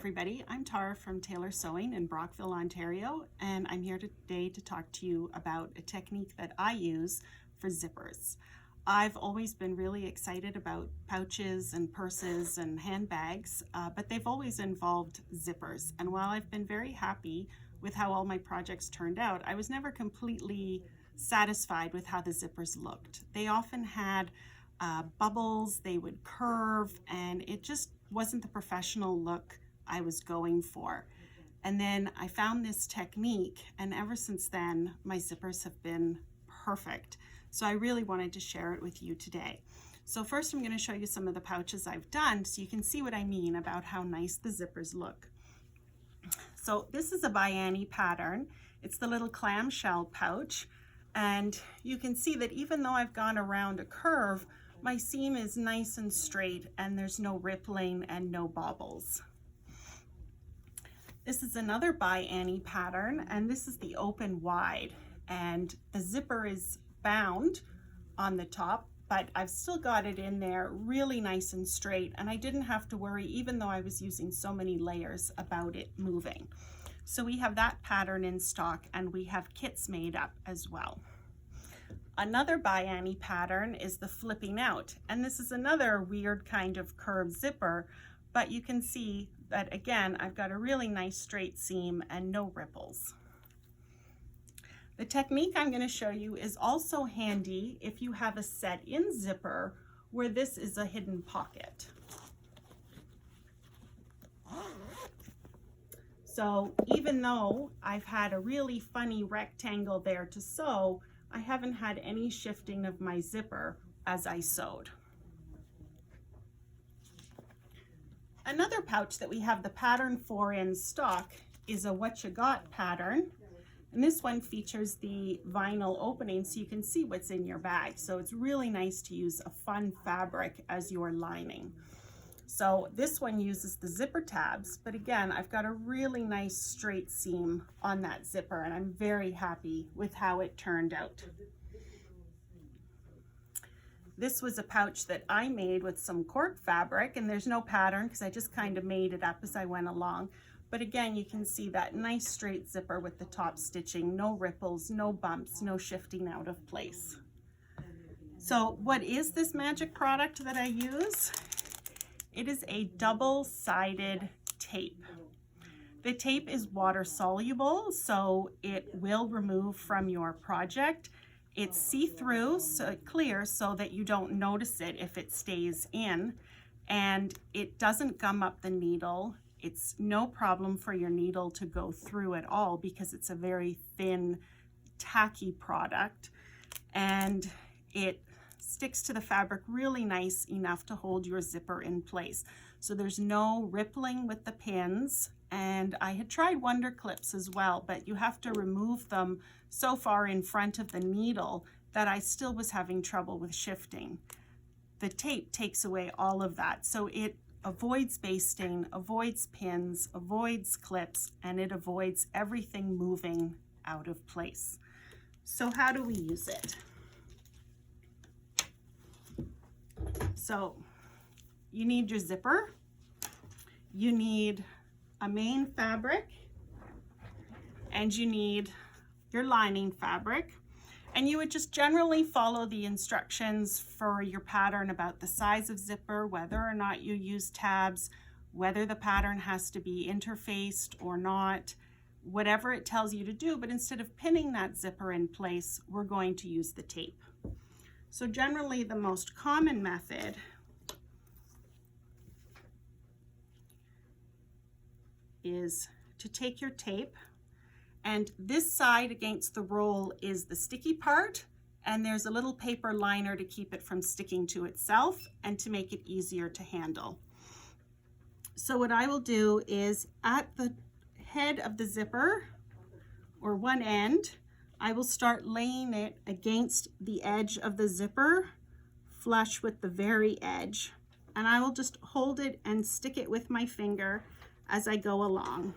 everybody, I'm Tara from Taylor Sewing in Brockville, Ontario, and I'm here today to talk to you about a technique that I use for zippers. I've always been really excited about pouches and purses and handbags, but they've always involved zippers. And while I've been very happy with how all my projects turned out, I was never completely satisfied with how the zippers looked. They often had bubbles, they would curve, and it just wasn't the professional look I was going for. And then I found this technique, and ever since then my zippers have been perfect. So I really wanted to share it with you today. So first I'm going to show you some of the pouches I've done so you can see what I mean about how nice the zippers look. So this is a by Annie pattern. It's the little clamshell pouch, and you can see that even though I've gone around a curve, my seam is nice and straight and there's no rippling and no bobbles. This is another by Annie pattern, and this is the open wide, and the zipper is bound on the top, but I've still got it in there really nice and straight, and I didn't have to worry, even though I was using so many layers, about it moving. So we have that pattern in stock, and we have kits made up as well. Another by Annie pattern is the flipping out, and this is another weird kind of curved zipper, but you can see that again I've got a really nice straight seam and no ripples. The technique I'm going to show you is also handy if you have a set-in zipper where this is a hidden pocket. So even though I've had a really funny rectangle there to sew, I haven't had any shifting of my zipper as I sewed. Another pouch that we have the pattern for in stock is a What You Got pattern. And this one features the vinyl opening so you can see what's in your bag. So it's really nice to use a fun fabric as your lining. So this one uses the zipper tabs, but again, I've got a really nice straight seam on that zipper, and I'm very happy with how it turned out. This was a pouch that I made with some cork fabric, and there's no pattern because I just kind of made it up as I went along. But again, you can see that nice straight zipper with the top stitching, no ripples, no bumps, no shifting out of place. So what is this magic product that I use? It is a double-sided tape. The tape is water soluble, so it will remove from your project. It's see-through, so clear, so that you don't notice it if it stays in, and it doesn't gum up the needle. It's no problem for your needle to go through at all because it's a very thin, tacky product, and it sticks to the fabric really nice enough to hold your zipper in place. So there's no rippling with the pins, and I had tried Wonder Clips as well, but you have to remove them so far in front of the needle that I still was having trouble with shifting. The tape takes away all of that, so it avoids basting, avoids pins, avoids clips, and it avoids everything moving out of place. So how do we use it? So you need your zipper, you need a main fabric, and you need your lining fabric. And you would just generally follow the instructions for your pattern about the size of zipper, whether or not you use tabs, whether the pattern has to be interfaced or not, whatever it tells you to do. But instead of pinning that zipper in place, we're going to use the tape. So generally the most common method is to take your tape, and this side against the roll is the sticky part, and there's a little paper liner to keep it from sticking to itself and to make it easier to handle. So what I will do is at the head of the zipper, or one end, I will start laying it against the edge of the zipper, flush with the very edge, and I will just hold it and stick it with my finger as I go along.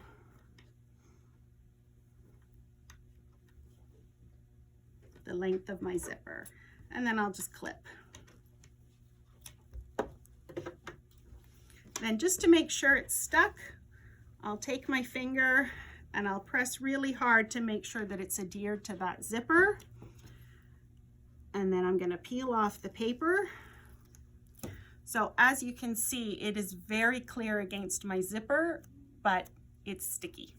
The length of my zipper, and then I'll just clip. Then just to make sure it's stuck, I'll take my finger and I'll press really hard to make sure that it's adhered to that zipper. And then I'm going to peel off the paper. So as you can see, it is very clear against my zipper, but it's sticky.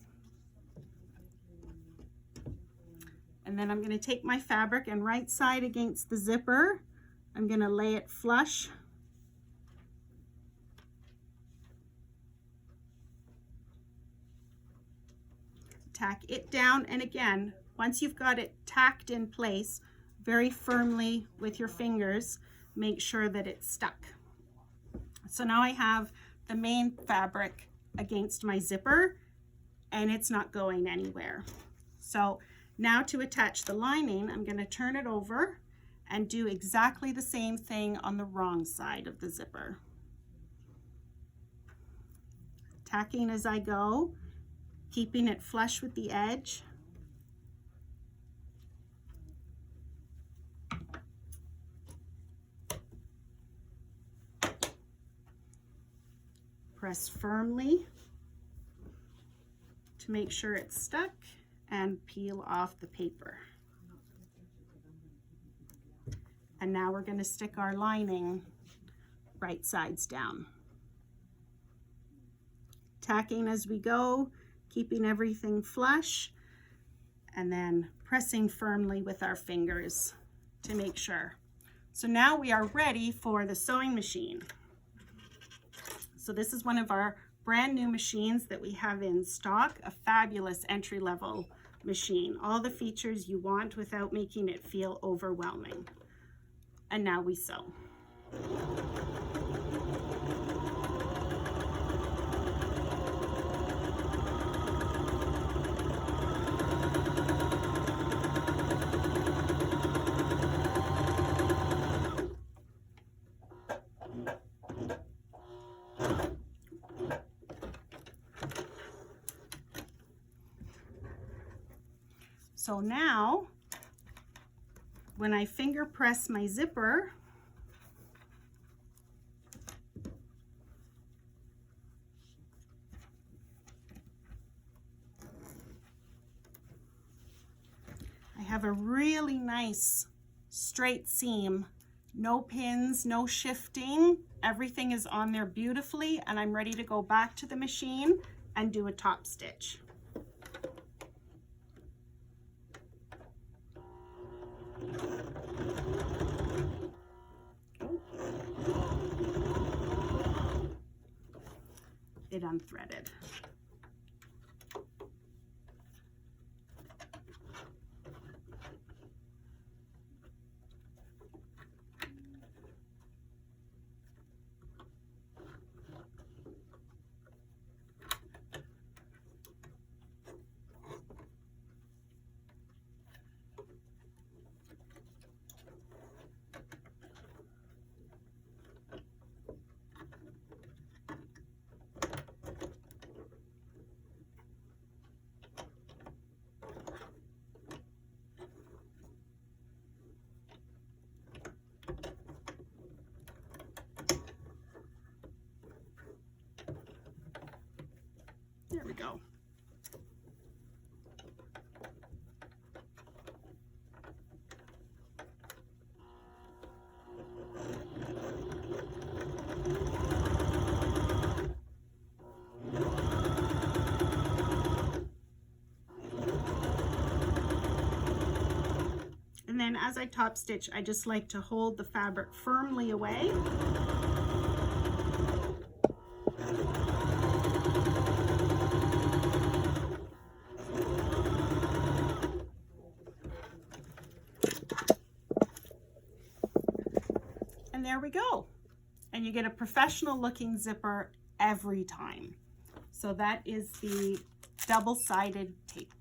And then I'm going to take my fabric and right side against the zipper, I'm going to lay it flush. Tack it down, and again, once you've got it tacked in place very firmly with your fingers, make sure that it's stuck. So now I have the main fabric against my zipper and it's not going anywhere. So now to attach the lining, I'm going to turn it over and do exactly the same thing on the wrong side of the zipper. Tacking as I go, keeping it flush with the edge. Press firmly to make sure it's stuck and peel off the paper. And now we're going to stick our lining right sides down. Tacking as we go, keeping everything flush, and then pressing firmly with our fingers to make sure. So now we are ready for the sewing machine. So this is one of our brand new machines that we have in stock, a fabulous entry-level machine. All the features you want without making it feel overwhelming. And now we sew. So now, when I finger press my zipper, I have a really nice straight seam, no pins, no shifting, everything is on there beautifully, and I'm ready to go back to the machine and do a top stitch. It unthreaded. There we go. And then as I top stitch, I just like to hold the fabric firmly away. And there we go. And you get a professional looking zipper every time. So that is the double-sided tape.